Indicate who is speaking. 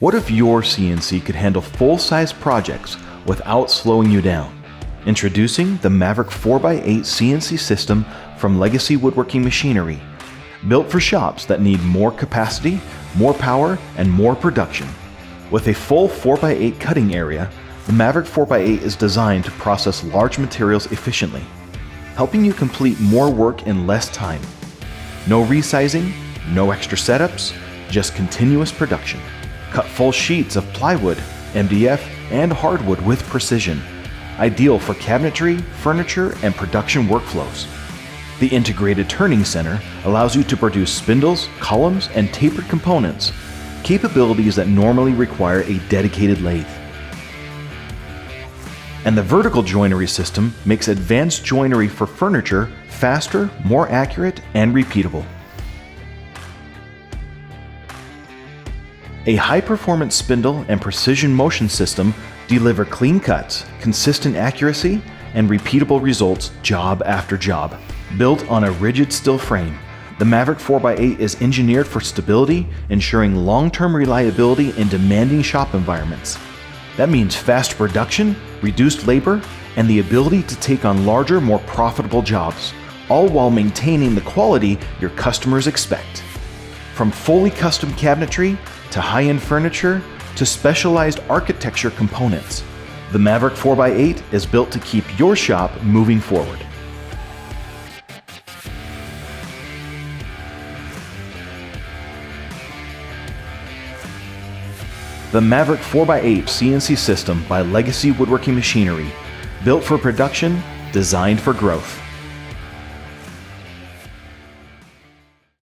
Speaker 1: What if your CNC could handle full-size projects without slowing you down? Introducing the Maverick 4x8 CNC system from Legacy Woodworking Machinery, built for shops that need more capacity, more power, and more production. With a full 4x8 cutting area, the Maverick 4x8 is designed to process large materials efficiently, helping you complete more work in less time. No resizing, no extra setups, just continuous production. Cut full sheets of plywood, MDF, and hardwood with precision, ideal for cabinetry, furniture, and production workflows. The integrated turning center allows you to produce spindles, columns, and tapered components, capabilities that normally require a dedicated lathe. And the vertical joinery system makes advanced joinery for furniture faster, more accurate, and repeatable. A high-performance spindle and precision motion system deliver clean cuts, consistent accuracy, and repeatable results job after job. Built on a rigid steel frame, the Maverick 4x8 is engineered for stability, ensuring long-term reliability in demanding shop environments. That means fast production, reduced labor, and the ability to take on larger, more profitable jobs, all while maintaining the quality your customers expect. From fully custom cabinetry to high-end furniture to specialized architecture components, the Maverick 4x8 is built to keep your shop moving forward. The Maverick 4x8 CNC system by Legacy Woodworking Machinery, built for production, designed for growth.